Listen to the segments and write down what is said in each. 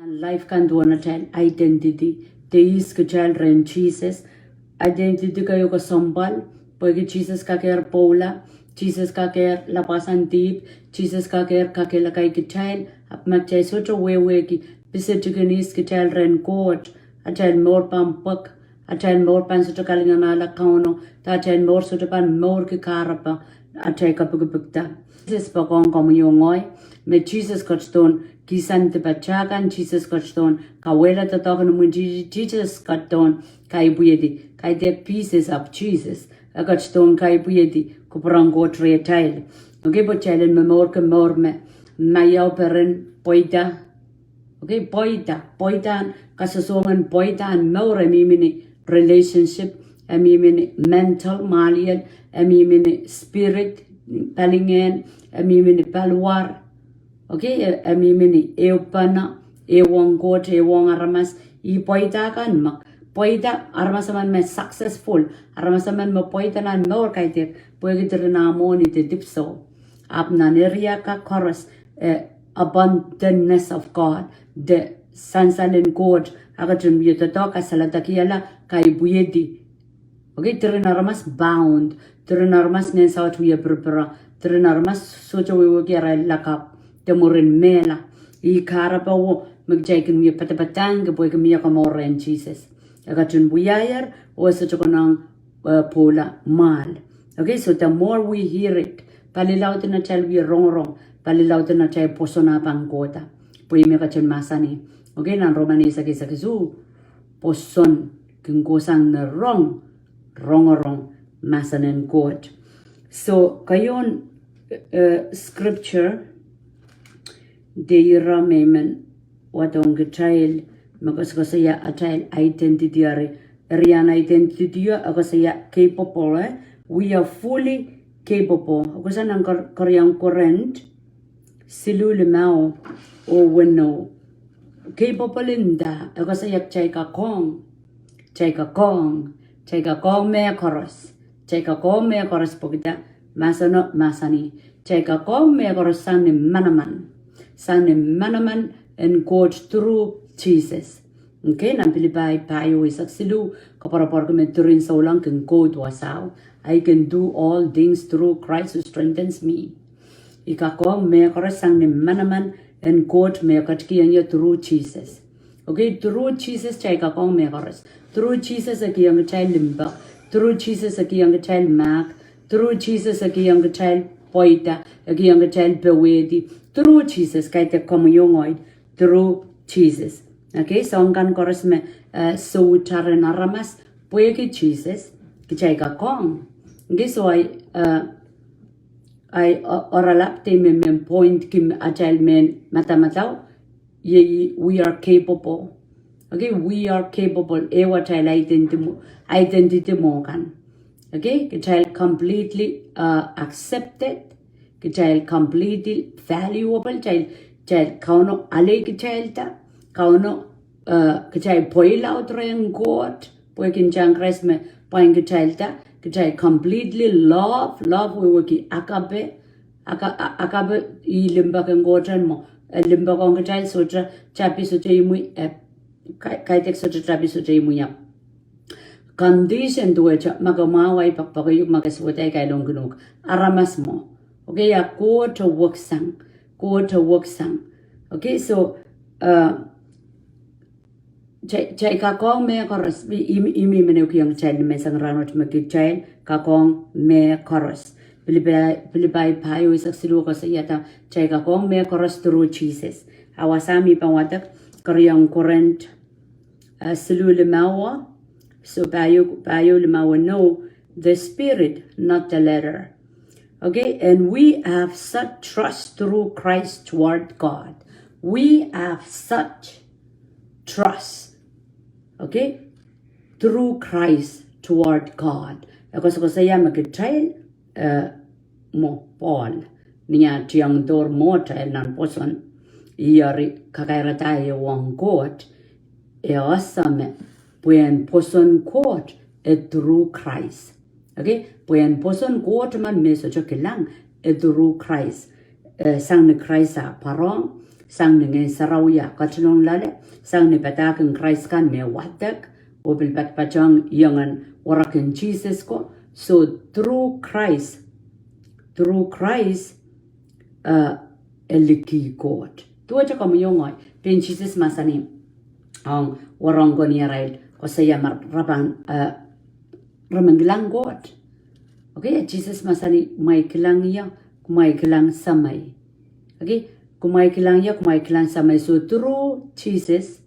Life can do an identity. Deis ke children Jesus. Identity kayo ka sambal. Pwede Jesus ka kaya Paula. Jesus ka kaya lapasan deep. Jesus ka kaya kakela kay Kitail. Ap magchay socho wewe ki. Bisa tukanis ke children court. A child more pampak. A child more pan socho kalinganala kauno. Ta child more socho pan more ki karapa. A child kapagupagta. Jesus pa kong komuniongoy. Me Jesus kachton kisan te pachakan Jesus kachton kawela ta tokan mu Jesus kachton kai buyedi kai the pieces of Jesus kachton kai buyedi kuprango tretal okay po chalen me mor me mayo peren poita okay poita kasasongan poita and more mini relationship mini mental malian mini spirit palingen mini palwar. Okay, mini eupana, ewang court, ewang aramas, poita kan mak. Poita aramasaman me successful, aramasaman me poita nan more kaite, poigitre na moni te dipso. Apna neria ka chorus, abundantness of God, the sansan in God, agatun butatoka salatakiala, kai buyedi. Okay, Trinarmas bound, Trinarmas nens out we a prepara, Trinarmas socha we will get a lakap. Temurin mela I karapawo magjakin mi patapatang boy kami kamora in Jesus agatun buyayar o sa chokonang pola mal. Okay, so the more we hear it palilaw na chal we wrong palilaw na chay posona pangkota puy mi kachin masani. Okay, nan romanesa kisa kisu poson kung na wrong masanin court. So kayon scripture Deira memen watong Kitail magkasaya atail identity Rehn identity akasaya capable we are fully capable akasan ang koreang current silulimao o weno capable inda akasaya chay ka kong me koros pogita masani chay ka kong me koros sani manaman and God through Jesus. Okay, nampilipai payo isaksilu kapara me turin sa ulang kung God wasaw. I can do all things through Krais who strengthens me. Ikako me korasang ni manaman and God me katkiyan ya through Jesus. Okay, through Jesus chay kakong me koras. Through Jesus akiyang child limba. Through Jesus akiyang child mak. Through Jesus akiyang child poita. Akiyang child pewedi. Through Jesus, kaya komuyongoid through Jesus. Okay, so ang kan koras me so charen aramas pueke Jesus kichay ka kong. Okay, so I oralap te me point kim achal men matamataw we are capable. Okay, we are capable. Ewa child identity mo kan. Okay, kichay completely accepted. Child completely valuable child kauno ale child ta kauno child poila utreng God poikin chang Krais me poin child ta child completely love we wiki akabe ilimba kan godran mo limba kong child sotra chapi sotra imu kai tek sotra chapi sotra imu ya condition duecha magamawai pakpakayuk magaswatay kay longgunok aramas mo. Okay, go to work sang. Okay, so chay kakong me koros imi menuk yung child me sang ranot makik child kakong me koros pilibay payo isaksilu ko sa yata chay kakong me koros through Jesus awasami pangwatak koryang current silu limawa so payo limawa no the spirit not the letter. Okay, and we have such trust through Christ toward God. We have such trust, okay, through Christ toward God. Ako sa saya mag-Kitail mo Paul niya tiyang door mo tayo ng poson iyari kakairata yung God asame puyen poson God through Christ. Okay, puyen poson God man meso chokilang through Christ sang ni Krais parong sang nge sarawya kachnong lale sang ni patak ng Krais kan me watak o bilbat pachang yangan orakin Jesus ko. So through Krais eliki God tuwa cha kamo yongoy pen Jesus masani ang warang ko niya rail ko saya marabang ramanglang God. Okay, Jesus masani may kilang iya kumay kilang samay. Okay, kumay kilang iya kumay kilang samay. So through Jesus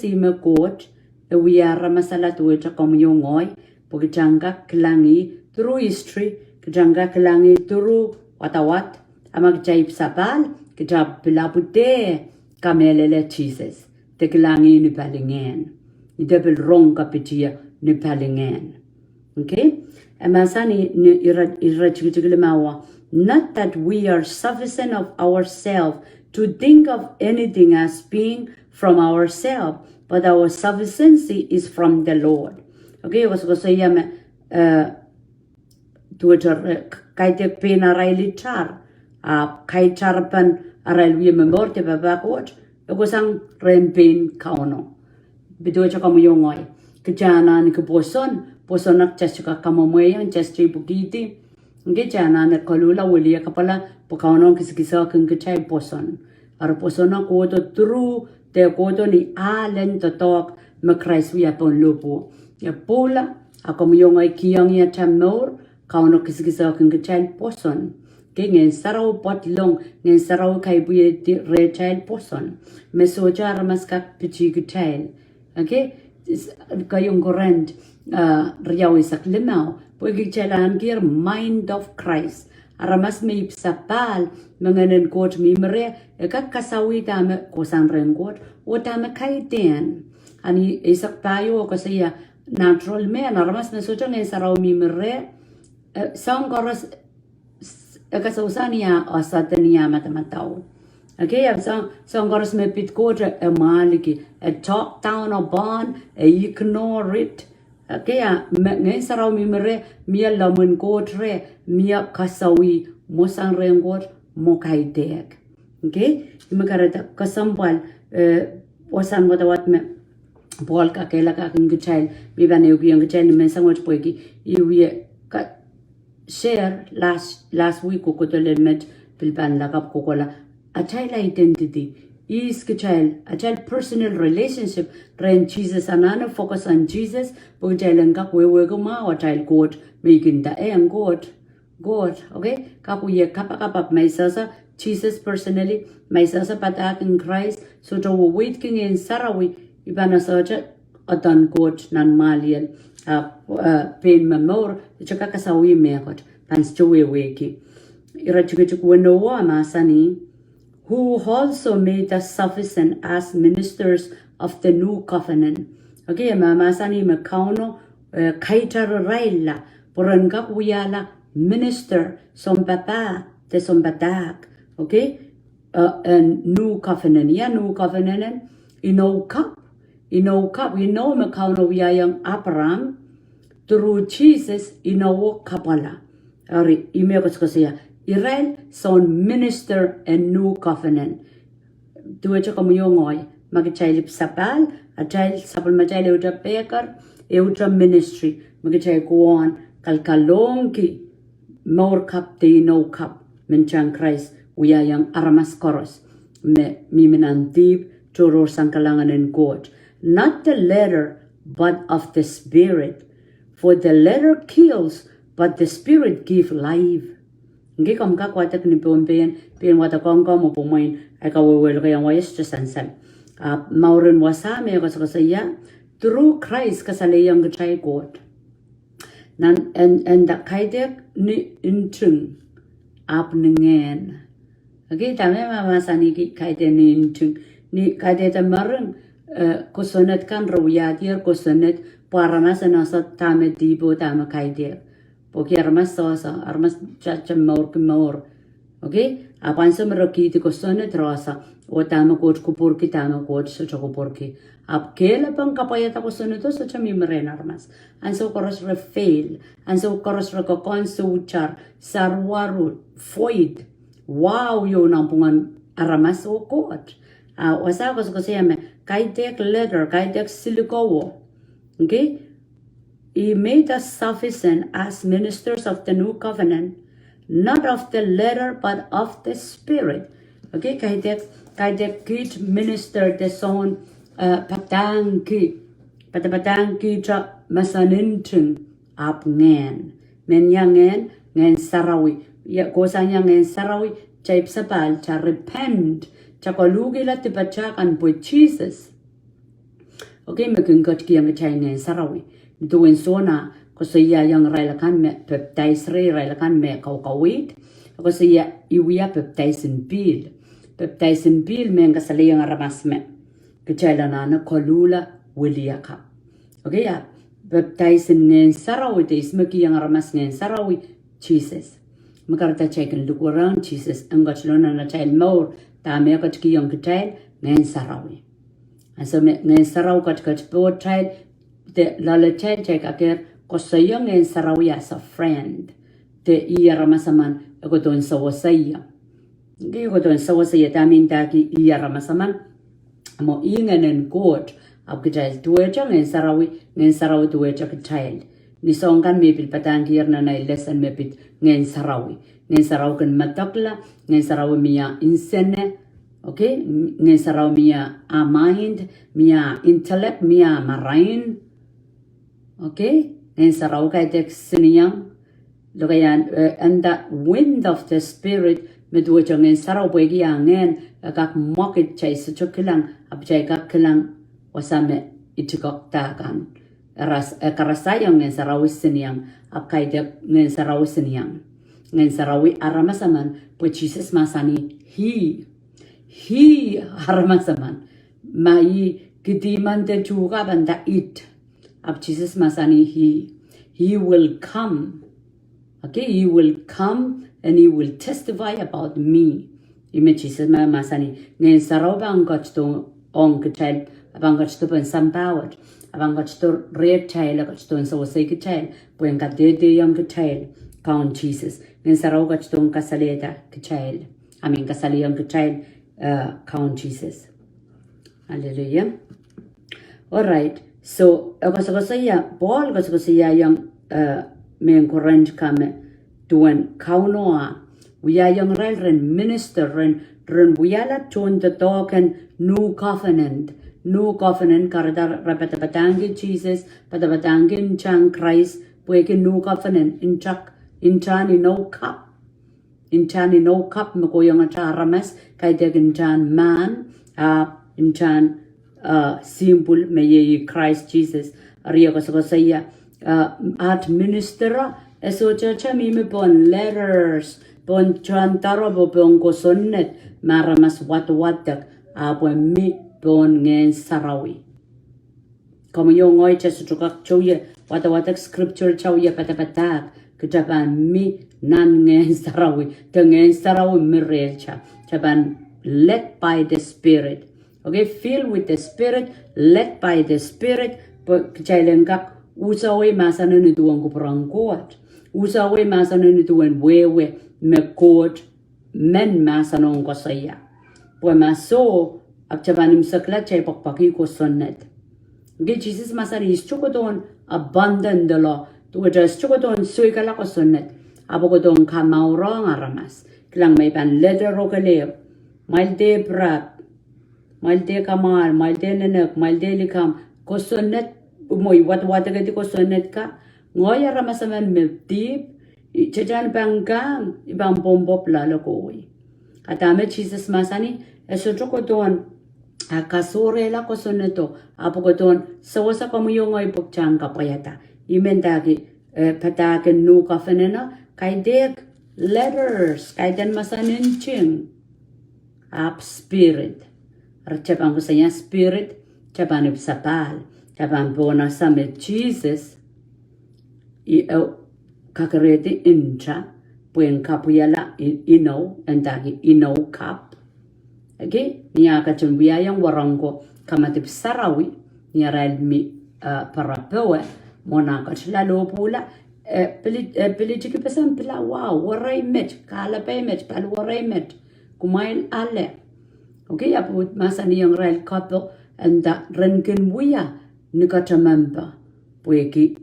ima God wiyara masala tuwa cha kamo yongoy pagjangga kilangi through history kajangga kilangi through watawat amag jaib sapal kajab pilapute kamelele Jesus te kilangi ni palingen ni debel rong kapitia ni palingen. Okay, amasani ni irachigilimawa not that we are sufficient of ourselves to think of anything as being from ourselves, but our sufficiency is from the Lord. Okay, was saya me Twitter kaite pena raili char kai charpan aral wi memorte babakot egosang rempen kauno bido cha kamu yongoy kejana ni posonak chasuka kamomoyan chastri bukiti nge jana ne kolula wulia kapala pokauno kisikisa kengkechai poson ar posona ko to true te ko to ni alen to talk me Krais wi apon lupo ya pola ako yongoy kiyang ya chamnor kauno kisikisa kengkechai poson ngen sarau pot long ngen sarau kai buye re child poson mesoja ramaskak pichi Kitail. Okay, kayong gorend riyaw isak limao pwede jalan gir mind of Krais aramas may sapal manganan kot mimre kasawi dame kosan rengot o dame kaiten ani isak tayo kasi natural man aramas mesoja ngen sarau mimre sang koros kasausannya asatnya mata-matau. Okay, so ngoros me pit kotra maliki talk down upon ignore it. Okay, ngai sarau mimre mia lamun kotre mia kasawi mosang rengot mokai dek. Okay, imakarata kasambal wasan watawat me bol ka kela ka ngechal mi bane ugi ngechal men sangot poiki iwi ka share last week ko kotole met pilpan lakap ko kola a child identity is child a child personal relationship Rehn Jesus anana focus on Jesus po child ka we ko ma wa child God making the God okay ka ku ye kapakap may sasa Jesus personally may sasa patak in Krais so to wait king in Sarawi ibana sa adan God nan malian pain memor chaka kasawi mekot pans jowe weki irachuk wenowa masani who also made us sufficient as ministers of the new covenant. Okay, masani makauno kaitar raila poranga uyala minister som papa te som batak. Okay, and new covenant new covenant inokap we know makauno uyayang Abraham through Jesus inawo kapala. Ari imekos kasi Israel son minister and new covenant. Tuwa cha kamuyongoy magichailip sapal achail sapal machail uta pekar uta ministry magichail kuwan kalkalongki more cup te no cup menchang Krais uyayang aramas koros me miminantib choro sangkalangan and God. Not the letter but of the spirit. For the letter kills, but the spirit gives life. Ngi kam ka kwata kni pon wata kong mo pumoin ay kawewel kayang wayas jasansan. Mauren wasame ko sa through Krais kasalayang gachay God. And the kaidek ni intung ap ningen. Okay, tama mamasani ki kaidek ni intung ni kaidek marang kusonet kan rawiyatir kusonet para nasa tame dibo tama kaidek. Porque armas chacha maur. Okay? Apan sa maraki ti kusonet rasa o tama coach kupurki tama coach sa chokupurki. Ap kela pang kapayata kusonet to sa chamimren armas. And so koros re fail. And so koros re kokon sa uchar sarwaru foid. Wow, yo nampungan aramas o kot. Wasa ko siya me kaitek letter, kaitek silikowo. Okay? He made us sufficient as ministers of the new covenant, not of the letter, but of the spirit. Okay? Kaitek kit minister the son patangki cha masanintin ap ngen. Men yangen ngen sarawi. Ya kosanya ngen sarawi cha ipsapal cha repent cha kolugi la tipachakan po Jesus. Okay, magunggot kiyang chay ngen sarawi. Tuwin sona ko siya yung railakan me baptize railakan me kawkawit. Ko siya iwiya baptize in bil. Baptize in bil me nga sali yung aramas me. Kachala na kolula wiliya ka. Okay ya, baptize in ngen sarawi te ismaki yung aramas ngen sarawi Jesus. Makarata chay kan look around Jesus ang gachlona na chay more tame kat kiyong kachay ngen sarawi. So ngen sarawi kat po chay the lalachen check aker kosayang en sarawi as a friend te iya ramasaman ako don sawasaya ngi ko don sawasaya tamin taki iya ramasaman mo ingan en court ab kajal tuwecha ngen sarawi tuwecha kajal ni songkan me pil patang kier na lesson me pit ngen sarawi kan matakla ngen sarawi miya insene. Okay, ngen sarawi miya a mind miya intellect miya marain. Okay, and sarau kaitek siniyang lokayan and that wind of the spirit medwachang en sarau pwegi angen kak mokit chay sa chukilang abjay kak kilang wasame itikok takan karasayang en sarau siniyang ab kaitek en sarau siniyang en sarawi aramasaman po Jesus masani he aramasaman mai kitiman te chuka banda it. Of Jesus masani he will come. Okay, he will come and he will testify about me. Ime Jesus masani ngen sarau bang gachto ong kachel abang gachto pen sampawat abang gachto red child gachto so say kachel puen ka de yang kachel count Jesus ngen sarau gachto kasaleta kachel amin kasaliyang kachel count Jesus. Hallelujah. All right. So, ako Paul yung men Corinth kame tuan kaunoa. Wiya yung ren minister ren wiyala tun the token new covenant. New covenant karada rapatapatangi Jesus, patapatangi chang Krais, pueke new covenant inchani no cup. Inchani no cup mako yung ataramas kay chan man inchan simple may Christ Jesus Rio Kosaya at minister eso chacha mime pon letters pon chantaro pon kosonnet maramas wat apo mi pon ngen sarawi como yo ngoy cha sutukak choye wat scripture choye patapatak kejaban mi nan ngen sarawi tengen sarawi mirelcha chaban led by the spirit. Okay, filled with the Spirit, led by the Spirit, kachailenggak usawe masana nituan ko perangkuat, usawe masana nituan wewe mekot men masanong ko saya. Pwede maso akchabanim sakla chay pakpaki ko sonnet. Okay, Jesus masana is chukoton abundant the law. Tuwa just chukoton suy kala ko sonnet. Abo ko don kamaurong aramas. Kilang may pan letter ro kaleo. Malde brat. Malde kamal, malde nenek, malde likam, kosonet, umoy wat agad kosonet ka, ngoy ramasaman mebtip, chajan banggang, ibang bombop lalo ko uwi. Atame Jesus masani, esotro ko doon, kasore la kosoneto, apo ko doon, sawasa kamuyong ay pagchang kapayata. Imendagi, patakin no kafenena, kay dek letters, kay den masanin ching, up spirit. Chapan ko sa niya spirit, chapan ipsapal, chapan po na sa med Jesus, kakarete incha, puen kapuyala inaw, and dagi inaw kap. Okay, niya kachumbiayang warangko, kamatip sarawi, niya ral mi parapewe, mona kachlalo pula, pili chikipasan pila, wow, waray met, kalapay met, pal waray met, kumain ale. Okay, aput masani yung real couple and that renken buya nikatamamba pueki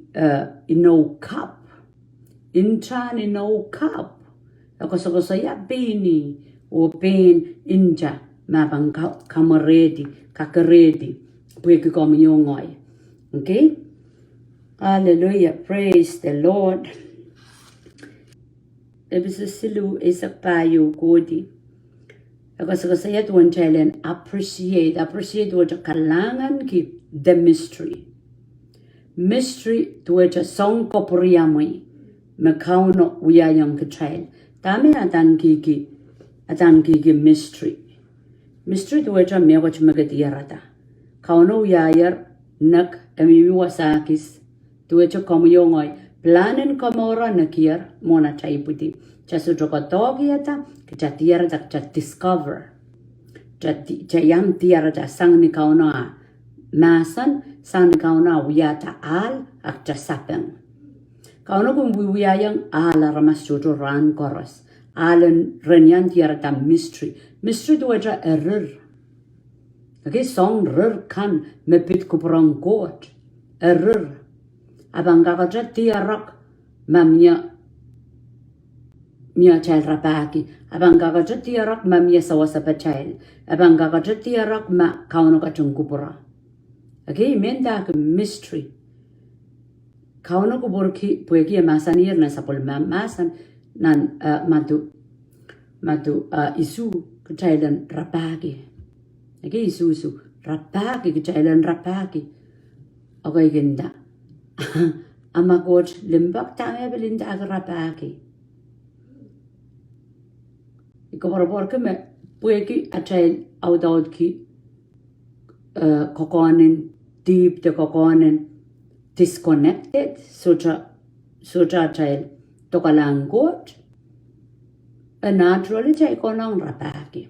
ino cup inchan ino cup ako saya bini o pen inja mabang kamaredi kakaredi pueki komyongoy. Okay, hallelujah, praise the Lord. Ebisa silu isak payo kodi. Ako saya tuan challenge appreciate waja kalangan ki the mystery to waja song koporiamoi makauno uyayang Kitail tame atan kiki mystery to waja mewach magatiyarata kauno uyayar nak emiwi wasakis to waja komyongoy planen komora nakir mona chaiputi chasu jokotogi ata cha tiara cha discover cha yam tiara cha sang ni kauna masan sang ni kauna wiyata al ak cha sapeng kauna kum wiyayang ala ramas jojo ran koros alan renyan tiara ta mystery tu waja error. Okay, song rer kan mepit kuprang god error abang kakaja tiarak mamnya mia child rapaki abang kakaja tiarak mamia sawasa pa child abang kakaja tiarak ma kauno ka kupura. Okay, menda ke mystery kauno ko borki pueki masanir na sapol masan nan matu isu ke child rapaki. Okay, isu rapaki ke child rapaki. Okay, genda amagot limbak tame belinda ag rapaki. Ikaw ke me pueki a child out ki kokonin deep the kokonin disconnected soja child tokalangot a naturally chay konang rapaki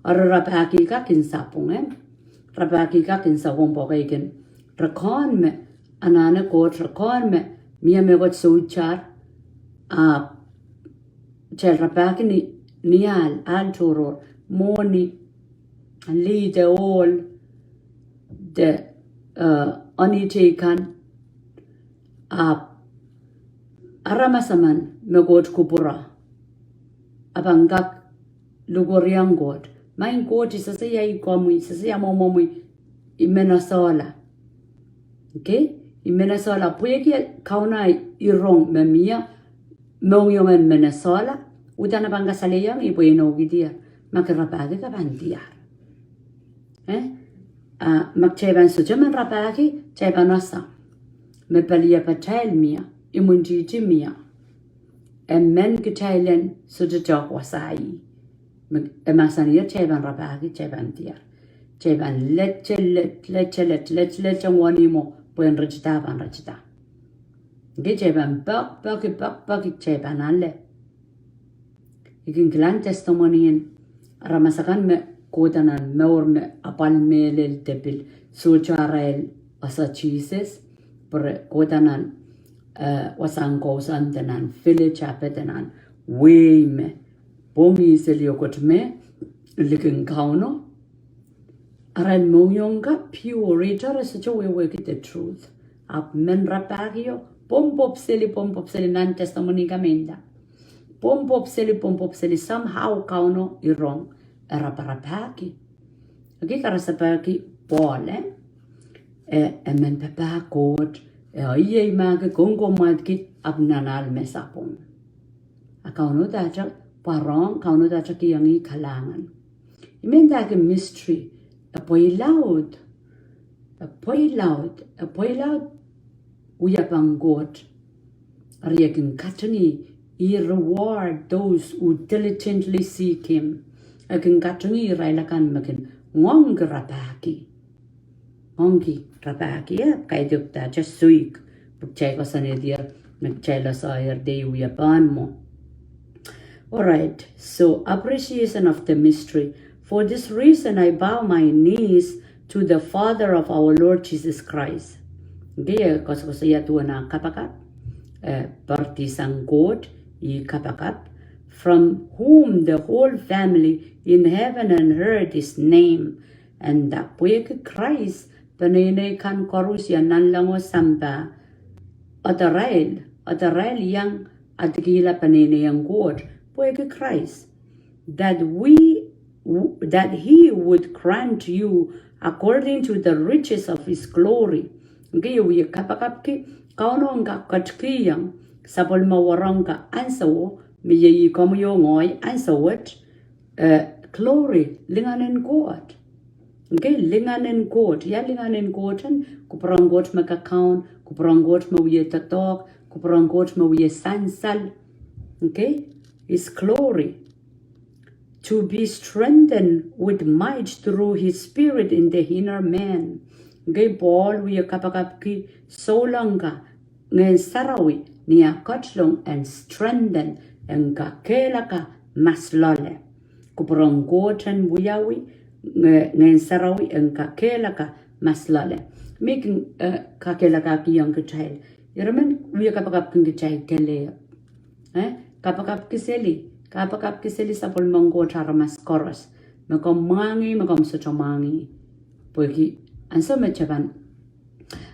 or rapaki ka kinsapungen rapaki ka kinsapung pokaikin rakon me anane kot rakon me mia me got sochar child rapaki ni nial altoror moni lead all the onitaken aramasaman megot kupura abangak lugoriang god main god isasaya ikomui isasaya momomui imenasola. Okay, imenasola pueki kauna irong memia mongyongan menasola udana bangga saleyang ipo inogidia makrapagi ka bandiar magcheban sujaman rapagi chebanasa mepalia patel mia imunjiji mia emmen Kitailen sujajok wasai emasania cheban rapagi cheban diar cheban leche wanimo buen rejita ban rejita ge cheban bak cheban alle ikin glan testimony ramasakan me kodanan meur me apal melel tepil sucharael asa Jesus per kodanan wasang kosan tenan fili chapetenan we me bomi seliokot me likin kauno aran moyonga pure jara such we work the truth ap men rapagio pompop seli nan testimony gamenda pompop seli somehow kauno irong raparapaki. Okay, karasapaki pole men papa kot iye mage kongo madki abnanal mesapon akauno dacha parong kauno dacha ki yangi kalangan imenda ke mystery a poi loud uyapang god ariyakin katani he reward those who diligently seek him akin katungi railakan makin ngongi rapaki kaiduk ta just suik pukchay ko sa nidir nagchayla sa day uyapan mo. Alright, so appreciation of the mystery. For this reason I bow my knees to the Father of our Lord Jesus Christ. Okay, kasi ko sa tuwa na kapakap partisang God i kapakap from whom the whole family in heaven and earth is named. And that pueke Krais panene kan korus ya nan lango samba Atarail yang atigila panene yang God pueke Krais that he would grant you according to the riches of his glory. Okay, we kapakapki kaunonga katkiyang sapol mawaronga ansawo miye komuyo ngoy ansawat glory linganen God. Okay, linganen God. Ya linganen Godan kuprang God makakaun, kuprang God mawiye tatok, kuprang God mawiye sansal. Okay, his glory. To be strengthened with might through his spirit in the inner man. Okay, Paul we kapakapki solanga ngen sarawi niya kotlong and strengthen and kakelaka maslole. Kuprang Godan wiyawi ngen sarawi and kakelaka maslole. Making kakelaka ki young child. You remember we kapakapki child kele. Kapakapki seli. Kapag kiseli sa pulmonggo chara mas koros. Makom sa chamangi. Pweki, anso mechaban.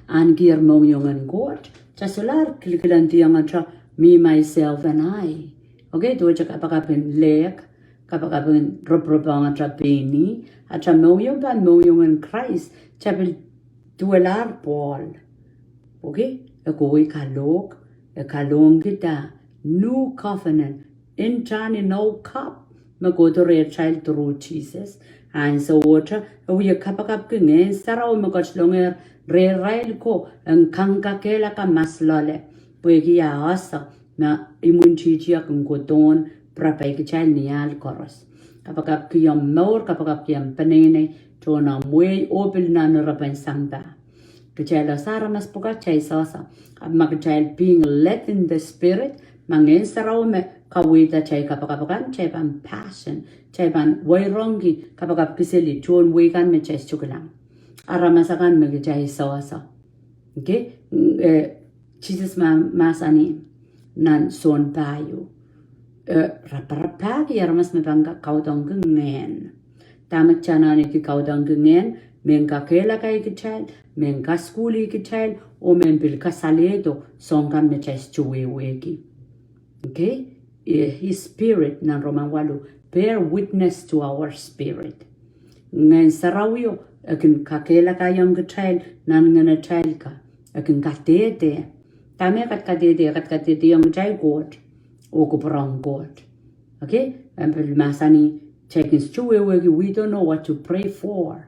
An gier mong yung an God. Chasular, kilikilanti ang atra, me, myself, and I. Okay, tuwa cha kapakapin lek, kapakapin roprobang atra peni, atra mong yung an Krais, chapil tuwalar Paul. Okay, ako ikalong kita, new covenant, in Johnny no cup, go to red child through Jesus. And so water, we a kapakap king, Sarah Magoch longer, re rail ko, and kanka kelaka maslole, Puegia asa, na imunchichia can go don, prapek child nial chorus. Kapakap kiyam more, kapakap kiyam panene, tona way open nan rapen samba. Kachela Sarah mas pugachay sasa, a magchild being led in the spirit, mangin Sarah me. Kawita chay kapakapakan chay pan passion chay pan wairongi kapakap kiseli chon wekan me chay chukulang aramasakan me chay sawasa. Okay, Jesus masani nan son payo raparapagi aramas me panga kaudang gengen tamat chanani ki kaudang gengen men kakela kay ki child men ka skuli ki child o men bil kasaledo songan me chay chuwe weki. Okay, his spirit nan Roman walu bear witness to our spirit. Ngan sarawio akin kakela kayang child nan ngana child ka akin katete tame katete yung child God o kuprang God. Okay, and masani checking stuwe we don't know what to pray for,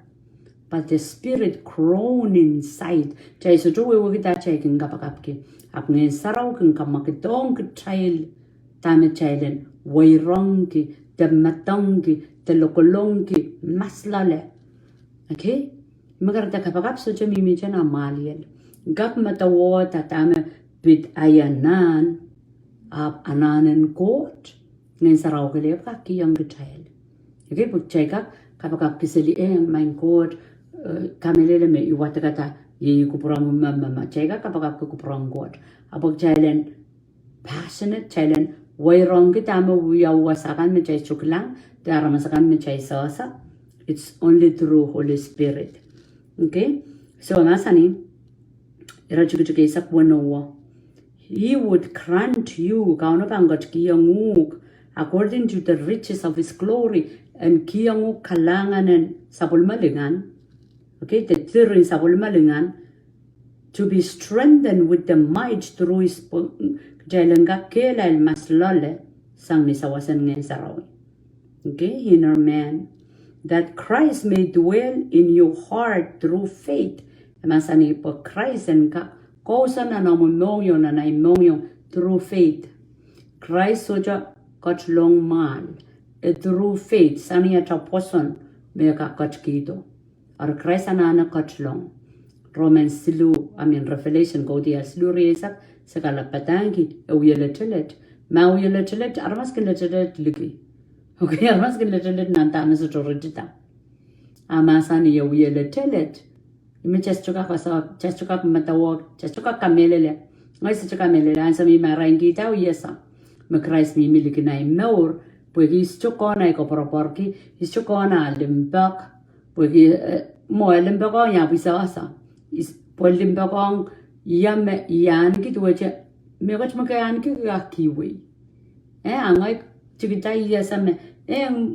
but the spirit grown inside chay so stuwe kita checking kapakapki apnen saraw kin kamakitong child tame chailen wairongi the matongi the lokolongi maslale. Okay, magarta kapakap so chami mi chana maliel gap matawo tatame bit ayanan ab ananen court nen saraw kele ka kiyang child. Okay, pag check kapakap kiseli my God kamelele me iwatakata ye kupurang mama check kapakap kupurang God abog chailen passionate chailen wairong kita mo wasakan me chay chuklang daramasakan me chay sasa. It's only through Holy Spirit. Okay, so masani irachukuchuke isak wanowa he would grant you kauna pangot kiyanguk according to the riches of his glory and kiyanguk kalanganen sapulmalingan. Okay, the thirin sapulmalingan to be strengthened with the might through his Jailanga kelal maslole sang ni sawasan ngayon saraw. Okay, inner man, that Christ may dwell in your heart through faith. Masani po Christ and ka kausan na namonong na naimong through faith. Christ soja kachlong man through faith sani ataposon may ka kachkido. Or Christ anana kachlong. Romans silu, Revelation go dia silu resak sekala patangi uyelatelet ma uyelatelet armas kelatelet ligi. Okay, armas kelatelet nanta anaso torita amasani uyelatelet imi chestuka matawag chestuka kamelele ngai sechuka melele ansami marangi ta uyesa me Krais mi miliki na imeur, porque ischokona iko proporki, ischokona limbak, porque mo limbakong ya bisasa, po limbakong yame yan gitu aja, me kach makayan ki kiwi, angay chikita iya same,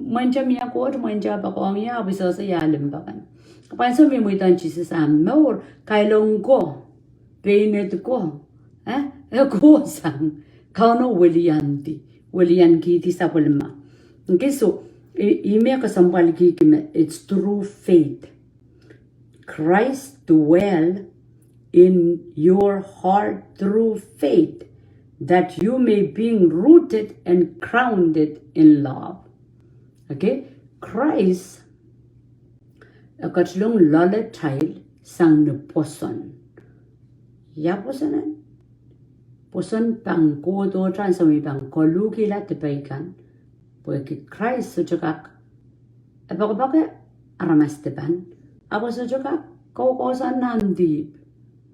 manja mi akor manja bakong ya bisasa ya limbakan. Kapan so mi muitan Jesus amor, kailong ko, peinet ko, ko sang, kauno William kiti sa pulma. Okay, so ime ka sambal kikime, it's through faith. Christ dwell in your heart through faith, that you may be rooted and grounded in love. Okay, Christ akatlong volatile sang na poson. Ya posonan? Poson pang kodo tran sa may pang koluki la tepaikan. Porque Krais so chokak. Apakabake aramas tepan. Apo so chokak kokosan nandip.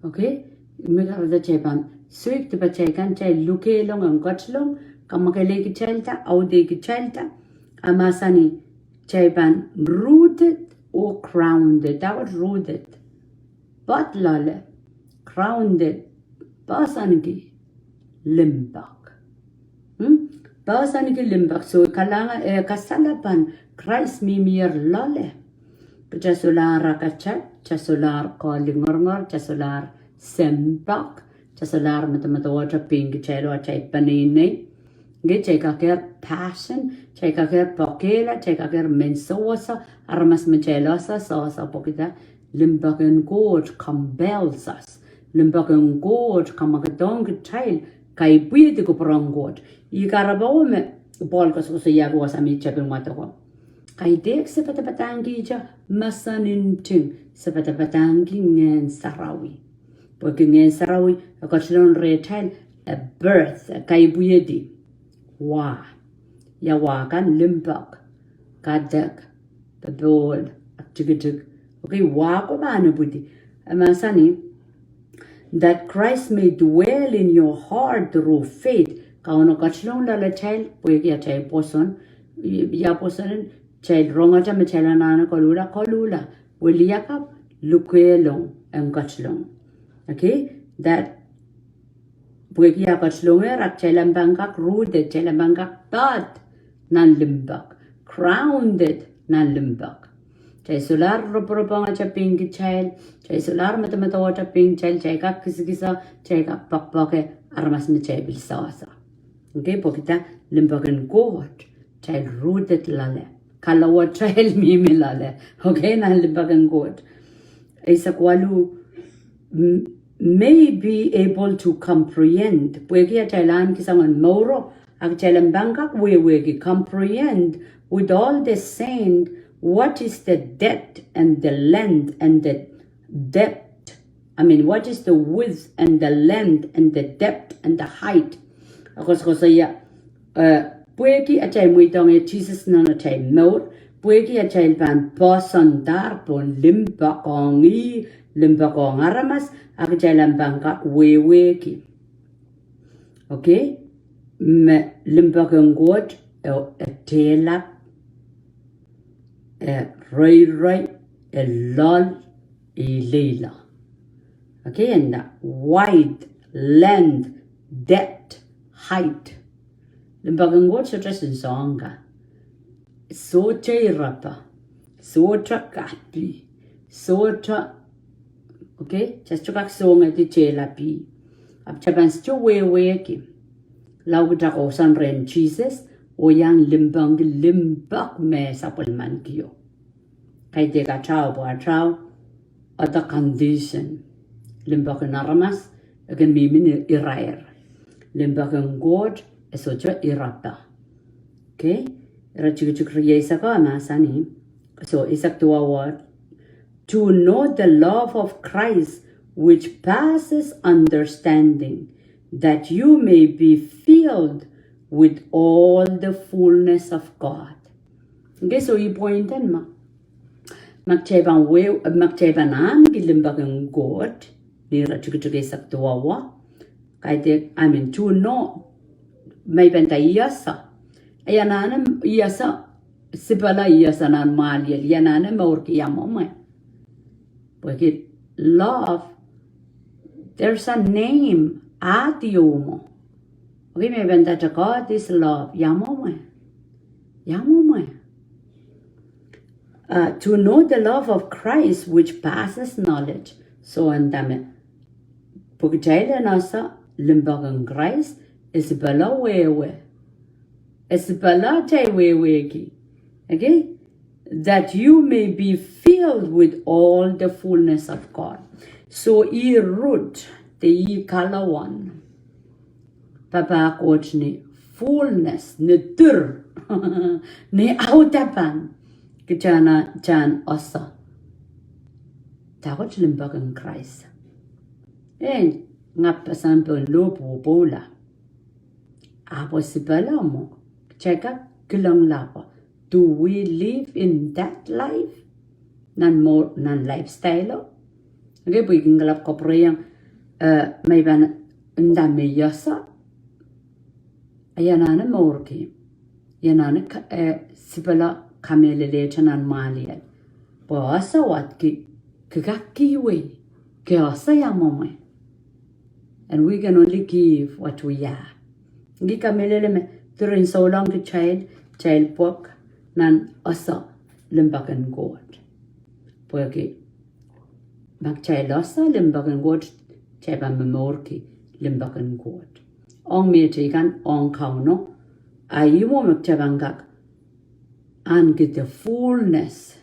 Okay? Mekarada chepan. Suik tepa chaikan chay luke long ang kachlong. Kamakele ki chalta, aude ki chalta. Amasani chaipan rooted or grounded. That was rooted. But lale. Grounded. Basangi. Limbak. Basangi limbak. So kalanga kasalapan. Krais mimir lale. Chasolar rakachat. Chasolar kalingorngor. Chasolar sembak. Chasolar matamatawacha ping chelo chay panine. Ge chay kaker passion. Chay kaker pokela. Chay kaker mensosa. Armas mechelosa. Sosa pokita. Limbak and God compels us. Limbak and God kamakadong Kitail. Kay pwede ko parang God. Ikarabaw me. Paul ko sa yago sa mi chapin mata ko. Kay dek sa patapatangi ja masaninting sa patapatangi ngen sarawi. Porque ngen sarawi akatulong retail a birth kay pwede. Wa. Yawakan limbak. Kadak. Babol. Aktigitig. Okay, wa ko ba ano pwede? Masani. That Christ may dwell in your heart through faith. Kauno kachlong lalatel, puwegi ya chay poson, ya poson, chay ronga cha mechela nana kolula, wili yakap, lukwelong, ang kachlong. Okay? That puwegi ya kachlong rak chay lambangkak rooted, chay lambangkak but nan limbak, grounded nan limbak. Chay solar ropropanga cha pinky child, chay solar matamatawa cha pink child, chay kak kisa, chay kak pakpake, armas me chay bilsawasa. Okay, pokita limbagan God, chay rooted lale, kalawa child mimi lale. Okay, na limbagan God. Isa kwalu may be able to comprehend. Pwegi chay lan kisangan moro, ag chay lambangkak wewegi comprehend with all the saint. What is the depth and the length and the depth? I mean, what is the width and the length and the depth and the height? Ako saya, puwegi achay muitong Jesus na achay maur, puwegi achay pan poson darpon limbakong aramas, achay lambangka weweki. Okay? Limbakong God, telap, Ray, lol, leila. Okay, and wide, length, depth, height. Limbagang God so just in songa. So rapa, so kapi, so okay, just to kak song at the chelapi. Up Japan's two way, Lauta o san Rehn Jesus. O yang limbak me sapol man kiyo. Kay de ka chao po chao at the condition. Limbak naramas agan mimin irair. Limbak ang God esocho irapa. Okay? Rachik isa ka masani. So isak to our to know the love of Christ which passes understanding, that you may be filled with all the fullness of God. Okay, so i-pointan ma. Magchaybanan gilimbag God. Nira chukay saktuwawa. Kahit, to know. may benta iyasa. Ayanana iyasa sibala iyasa nan maliel yanana maurki yamome. Porque love, there's a name adiomo. Okay, may benta to God is love yamome. Yamome. To know the love of Christ which passes knowledge. So andame. Pagkailan nasa limbagang Krais is bala wewe. Is bala tay weweki. Okay? That you may be filled with all the fullness of God. So I root the I kalawan. Papa coach ni fullness ni tur ni autapan. Kajana jan osa. Takot limbagang Krais. Nga pasampo lopo bola. Apo si bala mo. Cheka kilang lapa. Do we live in that life? Nan lifestyle? Okay, pwedeng galap ko preyang may ban ndami yasa. Ayanana morki. Yanana si bala kamelele chanan maliel. Po asa wat ki kagakiwe. Kaya asa yamome. And we can only give what we have. Hindi kamelele me. During so long the child pork nan asa limbagan God. Porque mag-child asa limbagan God cheba memorki limbagan God. Ong metikan ong kauno ayimo magchabangak and get the fullness.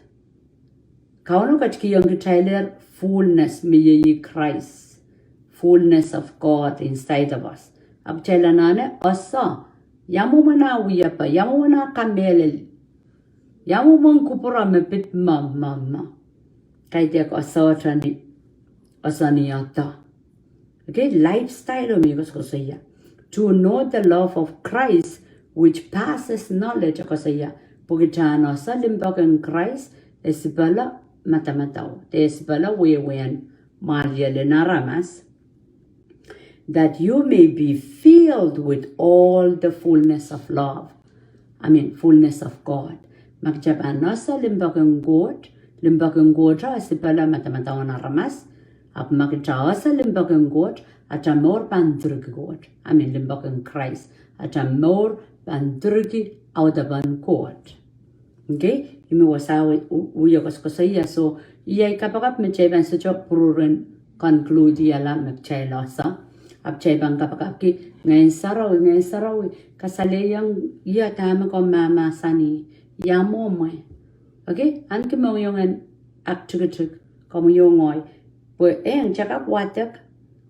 Kauno kachki yung child fullness miye Krais, fullness of God inside of us. Ab chilanane asa yamu mana wiyapa, yamu mana kamelel, yamu man kupura mepit mama. Kaya ko asani ata. Okay, lifestyle amigos ko saya. To know the love of Christ which passes knowledge ko saya. Pagkano sa limbagang Krais esbala matamataw, esbala wewen mariele naramas. That you may be filled with all the fullness of love. Fullness of God. Magjaban sa limbagang God ra sipala matamatawa na ramas. Ap magjawa sa limbagang God at amor pandrug God. Limbagang Krais at amor pandrugi audaban God. Okay? Imi wasawi uyakos ko saya. So, iyay kapakap mecheban sa chok pururin conclude yala magchayla sa. Abchay bang kapakaki ngayon saraw kasaleyang iya tama ko mama sani yamo mo. Okay, an kimo yung akchuk como yung oy pues chakap watak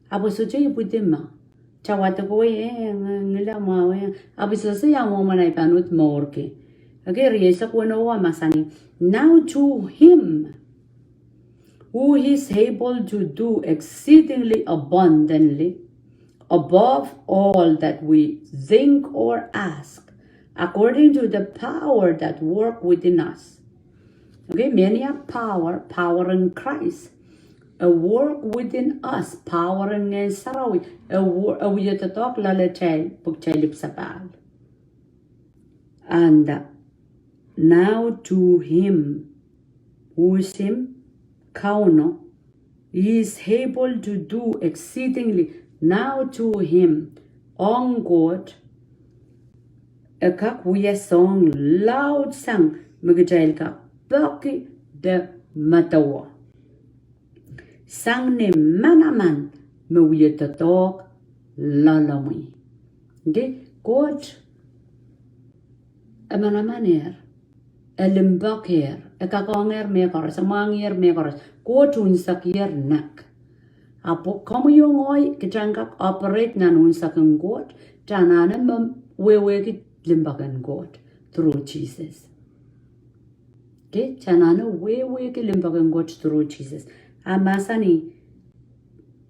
abo sujo ibudima chawatak ko ngila mo abo sujo yamo mo na ipanut morke. Okay, riyesa ko no wa masani. Now to him who is able to do exceedingly abundantly above all that we think or ask, according to the power that work within us. Okay, many have power in Christ. A work within us, power in sarawi. A wiyatatok lalechay, pagchalip sapal. And now to him, who is him? Kauno, he is able to do exceedingly. Now to him, on God, a kak we song loud sang magajail ka baki de matawa. Sang ne manaman mawiyatatok lalami. Okay, God, a manamaner, a limbaker, a kakonger mekars, a mangir mekars, God unsakir nak. Apo como yung oy kitangkap operate na nun sa kang God, tananan wewe ki limbagan God through Jesus. Okay, tananan wewe ki limbagan God through Jesus. Amasani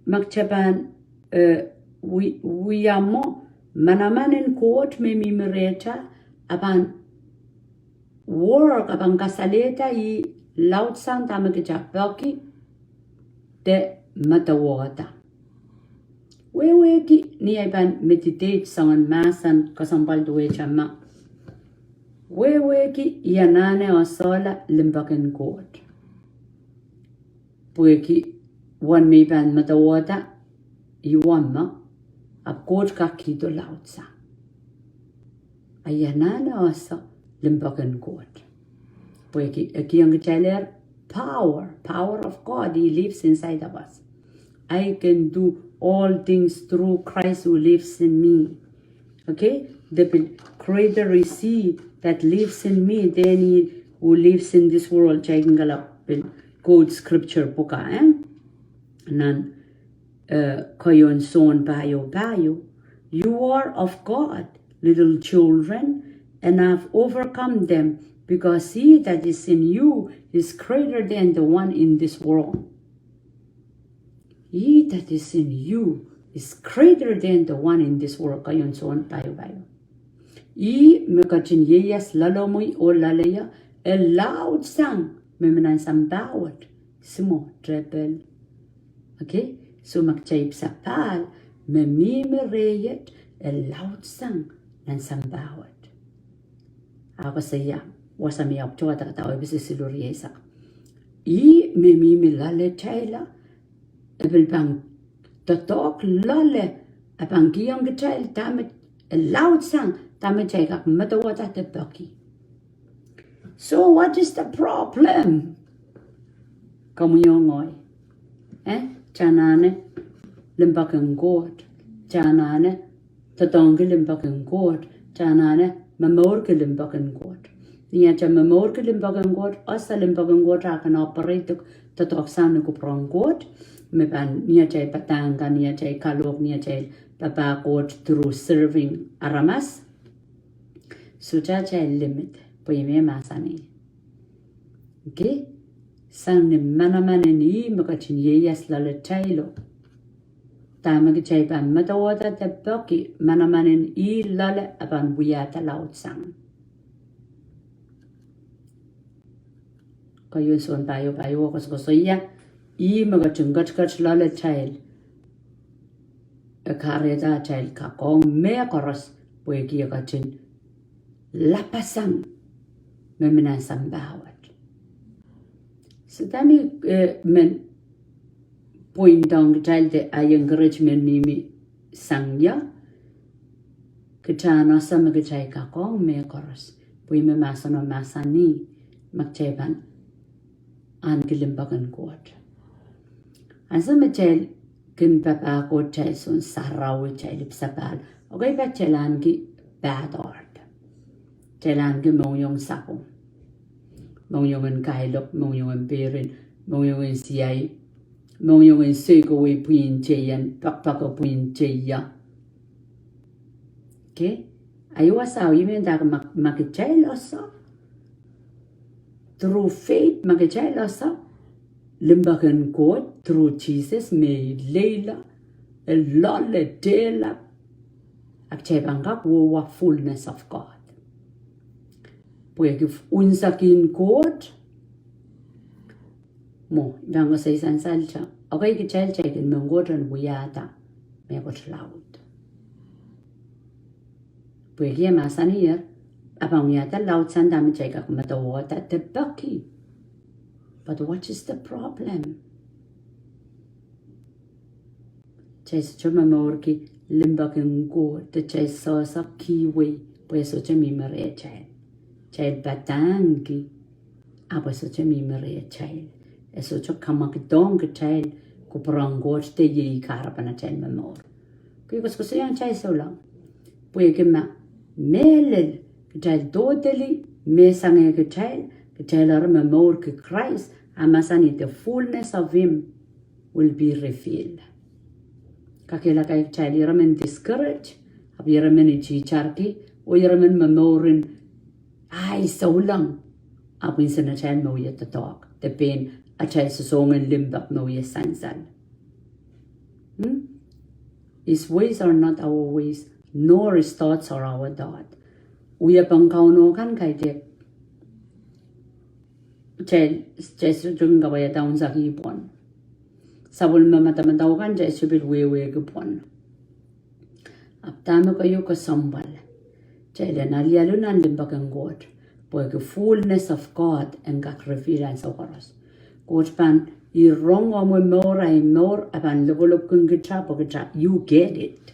magchaban we amo manamanen God me mimereta apan work apan kasaleta I laut sang tama kitapaki de matawata. Wewe ni aiban meditate sangan masan kasambal duwe chama. Wewe yanane osola limbaken god. Pueki wan me ban matawata iwama a god ka kito lautsa. Ayanane osa limbaken god. Pueki akiyang chaler power of God, He lives inside of us. I can do all things through Christ who lives in me. Okay? The greater we see that lives in me than He who lives in this world. Checking code scripture book. Nan kayon son bayo. You are of God, little children, and I've overcome them, because He that is in you is greater than the one in this world. He that is in you is greater than the one in this world. Kayon son bayo. I mekachin yeyas lalomoy o lalaya a loud sang meminan sambawat simo treble. Okay? So magchayip sa pal memimereyet a loud sang nan sambawat. Ako saya wasami apcho atakatawa bisi siluriyesa. I memimilale chayla ebel bang tatok lale abang giyong gachayl damit a loud sang. So what is the problem? Kamu Chanane limbakan god. Chanane tatongi limbakan god. Chanane mamorke limbakan god. Niya cha mamorke limbakan god. Asa limbakan god akan operate tatok sana kuprong god. Meban niya cha patanga niya cha kalok niya cha papa god through serving aramas. Sujaja limit poime masani. Okay? Sang ni manaman ni makachin yeyas lale chaylo. Tamag chaypan matawata te poki manamanin I lale apan wiyata laut sang. Kayo son bayo ko iya I makachin gach lale chayl. A kareta chayl kakong mea koros poeki akachin lapasang meminan sambawat. So dami men point dong child ay encouragement mimi sangya kitano sa magchay ka kong me koros pui me masano masani magchayban an kilimbagan kuat. Asa machel kin papa ko chay son sarawi chay lipsapal okay ba chelan ki bad art. Chelan ke mong yung sako. Mong yung kailok, mong yung perin, mong yung siyay, mong yung sikoy puyin chayan, pakpako puyin chaya. Okay? Ayaw asaw, yung dag makichay losa. Through faith, makichay losa. Limbakan ko, through Jesus, may leila, a lole dela. Akchay bangkak, wawa fullness of God. Puede unsakin kot mo dango sa isang salsa okay kichel chekin mengotan buyata me got loud puede masanier abang yata loud san dami cheka kumatawata te baki. But what is the problem? Chase chuma morki limbakin go te chase sosa kiwi puede so chemi mere chel child batangi apa so chemi mere child eso cho kamak dong child ko prangot te yi karapana child memor ko ko so yan child so lang puye ke ma melel child totally me sange ke child ar memor ke Krais amasani the fullness of him will be revealed kakela kai child yaramen discourage ab yaramen chi charki o yaramen memorin ay so lang apin sa na child mo yet to talk the pain a child sa song and limbak mo yet sansal. His ways are not our ways, nor his thoughts are our thought. Uya pang kauno kan kay tek child jung gawaya taon sa hipon sabul mamatamandaw kan child subil wewe gupon Aptame kayo kasambal. Chayla nalialo nan limbakan God. Porque fullness of God and gak revealan sa oras. God pan irong mo more ay more apan lugulog kung gita po gita. You get it.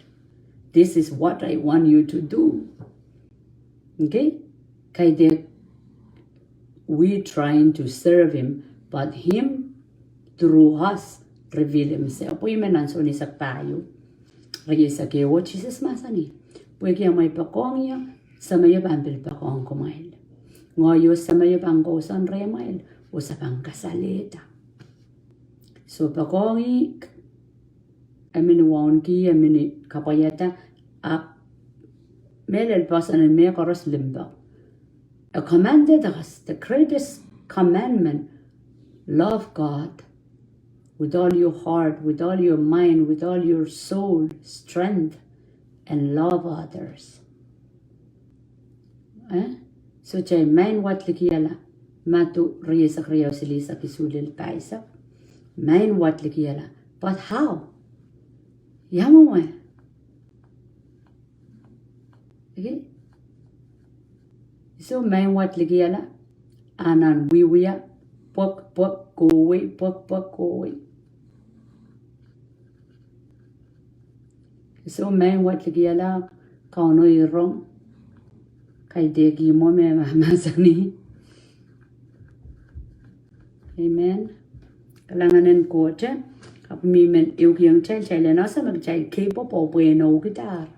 This is what I want you to do. Okay? Kaya we trying to serve Him, but Him through us reveal Himself. Puwi menansoni sa tayo. Raya sa kewo Jesus masani. Puwi kaya may pakong niya sa may bambil pakong kumail. Ngayon sa may pangkosan remail o sa pangkasalita. So pakongi amini wanki amini kapayata a melel pasan and me koros limba. A commanded us the greatest commandment: love God with all your heart, with all your mind, with all your soul, strength, and love others. So chay main wat likiyala matu riyasak riyaw silisa kisulil kaisa. Main wat likiyala. But how? Yamo mo. Okay? So main wat likiyala anan wiwiya pok kowe. So main wat likiyala kauno irong kay degi mo me mamasani. Amen. Kalanganan ko siya. Kapumimen iukyang chay na sa magchay K-pop o bueno gitar.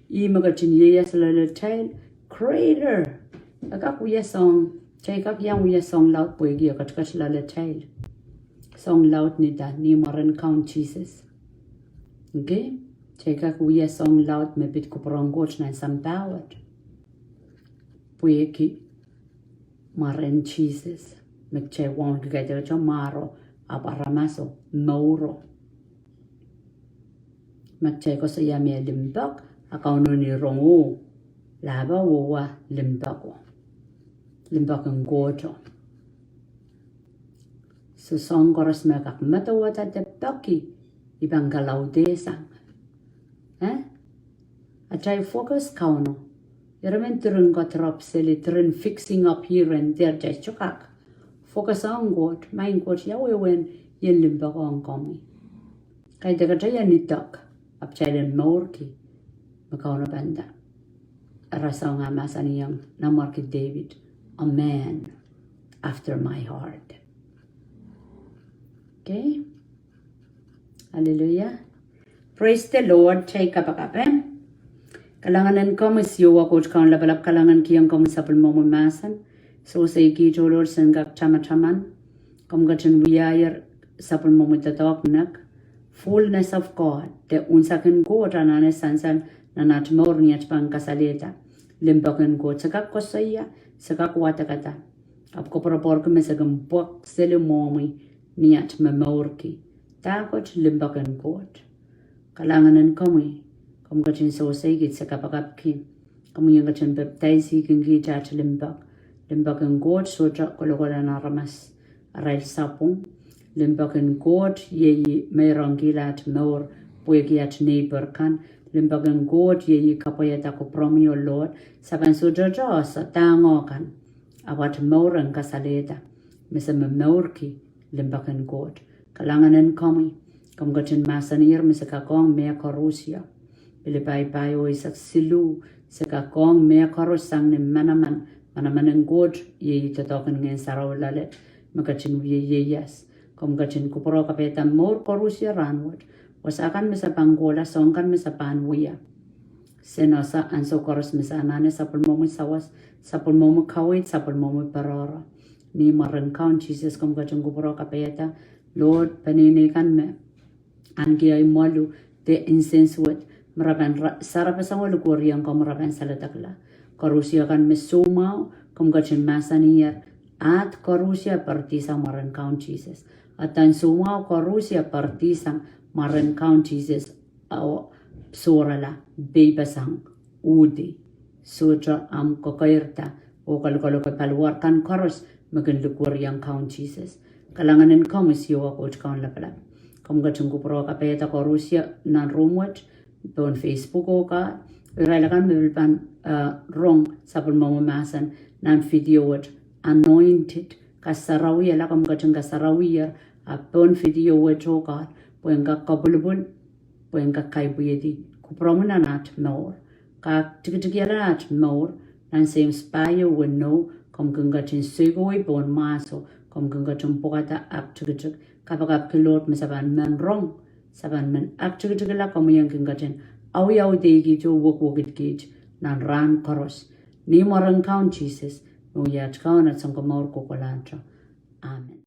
I magachinyeya sa lalatay creator. Kakakuya song. Chay kakyang uya song loud po igi akatkas lalatay. Song loud ni da ni maran count Jesus. Okay? Chay kakuya song loud mepit ko parang coach na isang tawad. Pueki maren Jesus magchay wong gagay jo maro aparamaso mauro magchay ko sa yami limbak akauno ni rongo laba wowa limbako limbakang gojo so song koros magak matawata de paki ibang galaw desang atay focus kauno. Yaramen turun got drop seli turun fixing up here and there just chukak. Focus on God, mind God yawe when yen limba ko ang komi. Kay daga jaya nitak ap chaylen maurki makaw na banda. Arasaw nga masaniyang namarki David, a man after my heart. Okay? Hallelujah. Praise the Lord. Chay kapakapen. Kalanganan ko masyo ako kaun labalap kalangan kiyang ko masapul mo masan. So sa iki jolor sangak chama-chaman. Kom gachin wiyayar sapul mo mutatok nak. Fullness of God. Te unsakin ko ranane sansan na natmor niyat pang kasalita. Limbakan ko sagak ko saya sagak watakata. Ap ko propor ko mesagam buak selimomi niyat memorki. Takot limbakan ko. Kalanganan ko Kom gachin so say git sa kapakapki. Kom yung gachin baptize king kita at limbak. Limbak ang God so jak kolokola na ramas. Aral sapong. Limbak ang God yeyi mayroong gilat maur. Puwegi at neighbor kan. Limbak ang God yeyi kapayat ako from your Lord. Saban so jaja sa tango kan. Awat maur ang kasaleta. Misa maur ki. Limbak ang God. Kalanganan kami. Kom gachin masanir misa kakong mea korusya. Pilipay o isak silu sa kakong mea karosang ni manaman ang God ye totokan ngayon sa raw lalit magkachin ye yes kom gachin kupro kapetan more korusya ranward wasakan misa panggola songkan misa panwuya senosa anso koros misa anane sa pulmomo sawas sa pulmomo kawit sa pulmomo parora ni marang count Jesus kom gachin kupro kapeta Lord paninikan me anki ay malu te incense wood Marapan sarap sa wala kuriyang ko marapan salatakla. Korusya kan mesuma kum gachin masaniyar at korusya partisang maran count Jesus. At ang suma korusya partisang maran count Jesus o surala bebasang udi. Sutra am kokairta o kalukalo palwar kan koros maganlukur yang count Jesus. Kalanganin ko misyo ako kaun lapalap. Kum gachin kupro kapeta korusya nan rumwat on Facebook o God. Railakan Milpan wrong Sabon Mamasan Nan video it anointed Kasarawi Lakam Gatan Kasarawi upon video it o God. Wenga Kabulubun, Wenga Kaibuyedi, Kupromanat more. Ka Tikitiarat more, and same spy when no, come Gungatin Sigoi bon maso, come Gungatum Pogata up to the Kabagap Kilot Misaban man wrong. Saban man actually la Kamuyan Gungatin, Awi Awdegi to walk it gate, nan ran koros. Ni moran count Jesus, no yet count at some Komor Kokolantra. Amen.